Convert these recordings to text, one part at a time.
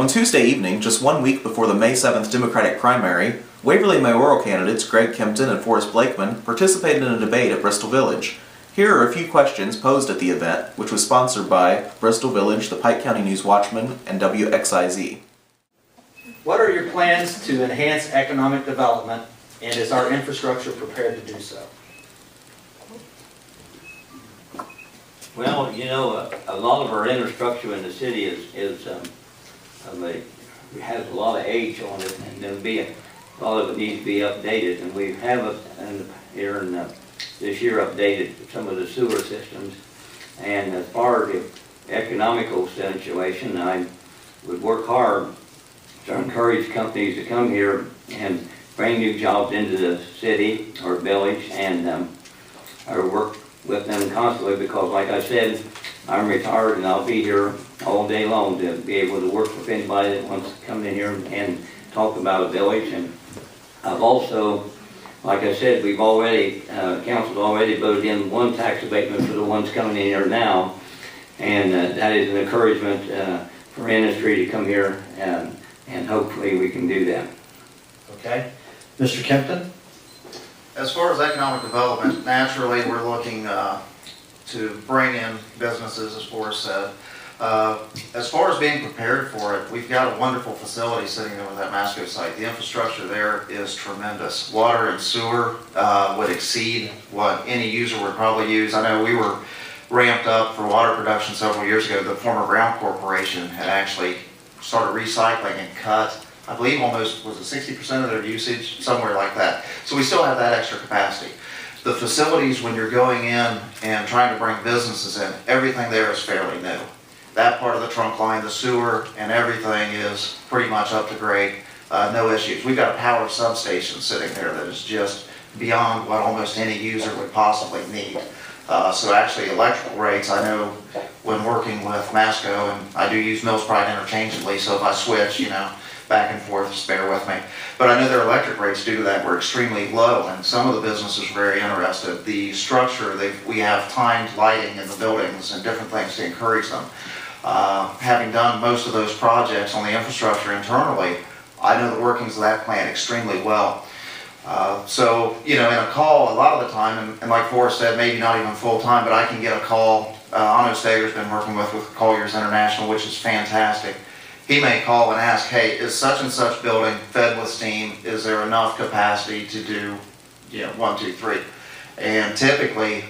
On Tuesday evening, just 1 week before the May 7th Democratic primary, Waverly Mayoral candidates Greg Kempton and Forest Blakeman participated in a debate at Bristol Village. Here are a few questions posed at the event, which was sponsored by Bristol Village, the Pike County News Watchman, and WXIZ. What are your plans to enhance economic development, and is our infrastructure prepared to do so? Well, you know, a lot of our infrastructure in the city has a lot of age on it, and there'll be a lot of it needs to be updated. And we have this year updated some of the sewer systems. And as far as the economical situation, I would work hard to encourage companies to come here and bring new jobs into the city or village, and I work with them constantly because, like I said, I'm retired and I'll be here all day long to be able to work with anybody that wants to come in here and talk about a village. And I've also, like I said, we've already, council's already voted in one tax abatement for the ones coming in here now, and that is an encouragement for industry to come here, and hopefully we can do that. Okay. Mr. Kempton? As far as economic development, naturally we're looking to bring in businesses, as Forrest said. As far as being prepared for it, we've got a wonderful facility sitting over that Masco site. The infrastructure there is tremendous. Water and sewer would exceed what any user would probably use. I know we were ramped up for water production several years ago. The former Brown Corporation had actually started recycling and cut, I believe almost, was it 60% of their usage, somewhere like that. So we still have that extra capacity. The facilities, when you're going in and trying to bring businesses in, everything there is fairly new. That part of the trunk line, the sewer, and everything is pretty much up to grade, no issues. We've got a power substation sitting there that is just beyond what almost any user would possibly need. So actually electrical rates, I know when working with Masco, and I do use Mills Pride interchangeably, so if I switch, you know, back and forth, just bear with me. But I know their electric rates due to that were extremely low, and some of the businesses were very interested. The structure, we have timed lighting in the buildings and different things to encourage them. Having done most of those projects on the infrastructure internally, I know the workings of that plant extremely well. So, you know, in a call, a lot of the time, and like Forrest said, maybe not even full time, but I can get a call. Ono Stager's been working with Colliers International, which is fantastic. He may call and ask, hey, is such and such building fed with steam? Is there enough capacity to do, you know, 1, 2, 3? And typically,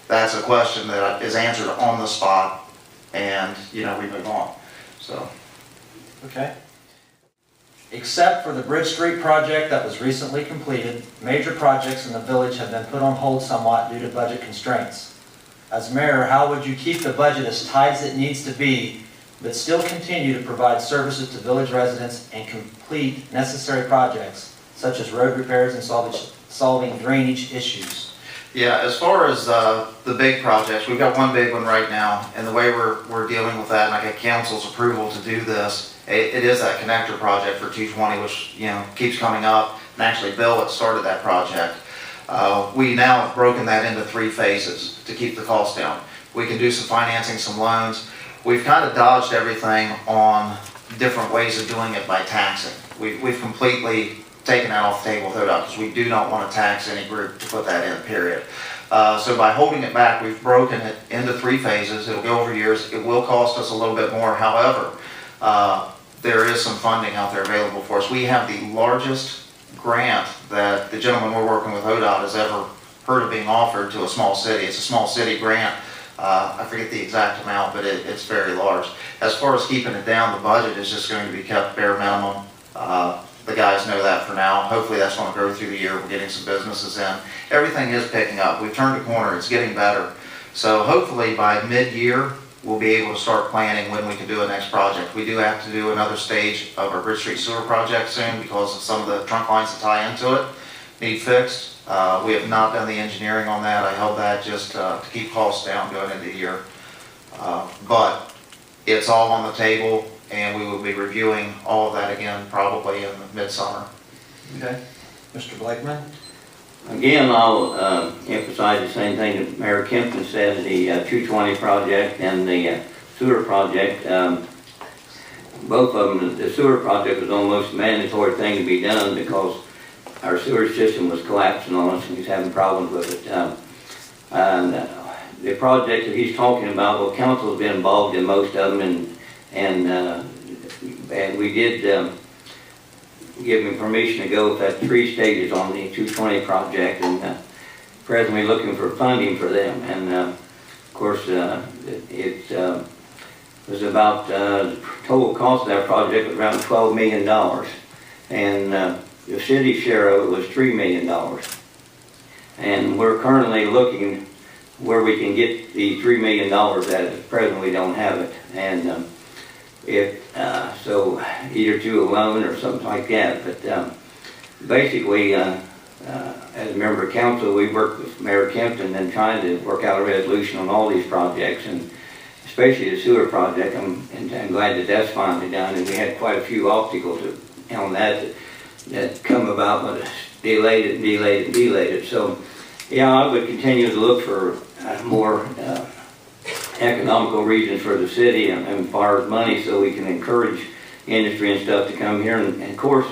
that's a question that is answered on the spot, and, you know, we move on. So. Okay. Except for the Bridge Street project that was recently completed, major projects in the village have been put on hold somewhat due to budget constraints. As mayor, how would you keep the budget as tight as it needs to be, but still continue to provide services to village residents and complete necessary projects, such as road repairs and solving drainage issues? Yeah, as far as the big projects, we've got one big one right now, and the way we're dealing with that, and I get council's approval to do this, it is that connector project for 220, which, you know, keeps coming up, and actually Bill had started that project. We now have broken that into 3 phases to keep the cost down. We can do some financing, some loans. We've kind of dodged everything on different ways of doing it by taxing. We've completely taken that off the table with ODOT because we do not want to tax any group to put that in, period. So by holding it back, we've broken it into 3 phases. It'll go over years. It will cost us a little bit more. However, there is some funding out there available for us. We have the largest grant that the gentleman we're working with, ODOT, has ever heard of being offered to a small city. It's a small city grant. I forget the exact amount, but it's very large. As far as keeping it down, the budget is just going to be kept bare minimum. The guys know that for now. Hopefully that's going to grow through the year. We're getting some businesses in. Everything is picking up. We've turned a corner. It's getting better. So hopefully by mid-year, we'll be able to start planning when we can do a next project. We do have to do another stage of our Bridge Street sewer project soon because of some of the trunk lines that tie into it need fixed. We have not done the engineering on that. I held that just to keep costs down going into the year. But it's all on the table, and we will be reviewing all of that again probably in the midsummer. Okay. Mr. Blakeman? Again, I'll emphasize the same thing that Mayor Kempton said, the 220 project and the sewer project. both of them, the sewer project was almost a mandatory thing to be done because our sewer system was collapsing on us and he's having problems with it. The project that he's talking about, well, council's been involved in most of them, and we did give him permission to go at 3 stages on the 220 project, and presently looking for funding for them. And of course, it was about the total cost of that project was around $12 million, and the city share of it was $3 million. And we're currently looking where we can get the $3 million at present. We don't have it, and so either through a loan or something like that. But basically, as a member of council, we worked with Mayor Kempton and trying to work out a resolution on all these projects, and especially the sewer project. I'm glad that that's finally done, and we had quite a few obstacles on that come about, but delayed it. So yeah, I would continue to look for more economical reasons for the city and as far as money, so we can encourage industry and stuff to come here. And of course,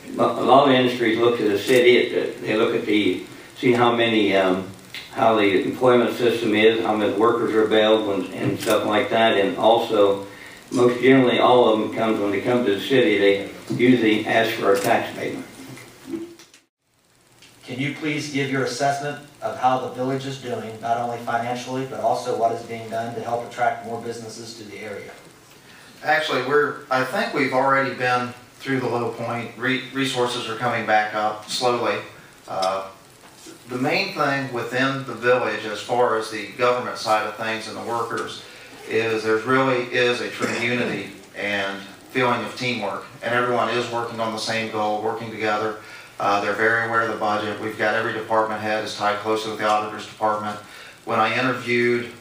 a lot of industries look to the city. They look at see how many, how the employment system is, how many workers are available, and stuff like that. And also, most generally, all of them when they come to the city, they usually ask for a tax abatement. Can you please give your assessment of how the village is doing, not only financially, but also what is being done to help attract more businesses to the area? Actually, I think we've already been through the low point. Resources are coming back up slowly. The main thing within the village, as far as the government side of things and the workers, is there really is a true unity and feeling of teamwork, and everyone is working on the same goal, working together. They're very aware of the budget. We've got every department head is tied closely with the auditor's department. When I interviewed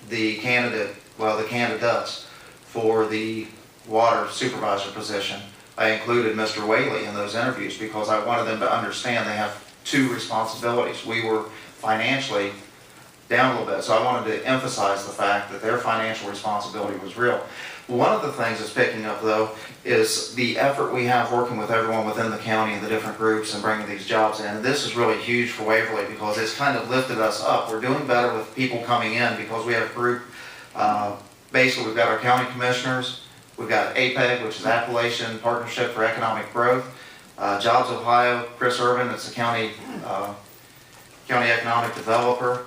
the candidates for the water supervisor position, I included Mr. Whaley in those interviews because I wanted them to understand they have 2 responsibilities. We were financially down a little bit, so I wanted to emphasize the fact that their financial responsibility was real. One of the things that's picking up, though, is the effort we have working with everyone within the county and the different groups and bringing these jobs in. And this is really huge for Waverly because it's kind of lifted us up. We're doing better with people coming in because we have a group. Basically, we've got our county commissioners. We've got APEG, which is Appalachian Partnership for Economic Growth. Jobs Ohio, Chris Irvin, that's the county economic developer.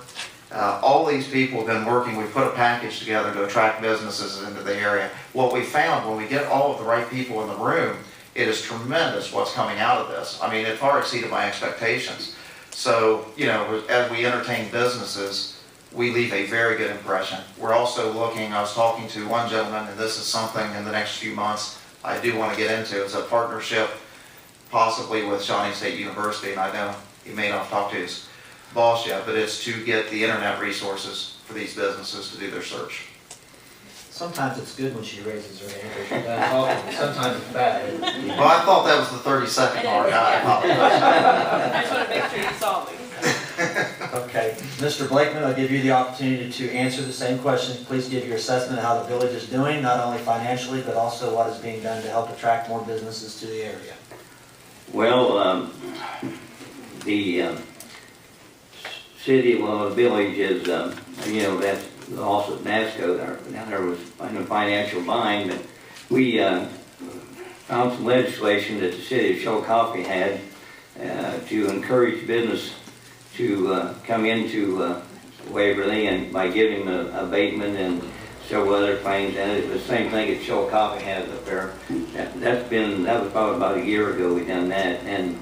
All these people have been working. We've put a package together to attract businesses into the area. What we found when we get all of the right people in the room, it is tremendous what's coming out of this. I mean, it far exceeded my expectations. So, you know, as we entertain businesses, we leave a very good impression. We're also looking, I was talking to one gentleman, and this is something in the next few months I do want to get into. It's a partnership possibly with Shawnee State University, and I know he may not have talked to his boss yet, but it's to get the internet resources for these businesses to do their search. Sometimes it's good when she raises her hand. Sometimes it's bad. Well, I thought that was the 30-second mark. I apologize. I just want to make sure you saw me. Okay, Mr. Blakeman, I'll give you the opportunity to answer the same question. Please give your assessment of how the village is doing, not only financially, but also what is being done to help attract more businesses to the area. Well, the city, the village is, you know, that's also NASCO. There was in a financial bind, but we found some legislation that the city of Chillicothe had to encourage business to come into Waverly, and by giving them abatement and several other claims, and it's the same thing that Chillicothe has up there. That was probably about a year ago we done that. And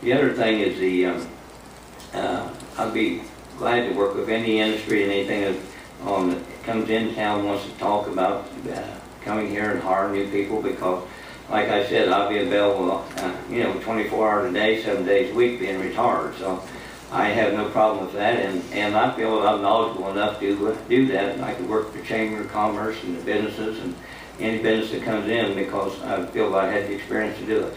the other thing is I'd be glad to work with any industry and anything that comes in town wants to talk about coming here and hiring new people, because like I said, I'll be available, you know, 24 hours a day, 7 days a week, being retired. So I have no problem with that, and I feel that I'm knowledgeable enough to do that, and I could work for the Chamber of Commerce and the businesses and any business that comes in, because I feel I had the experience to do it.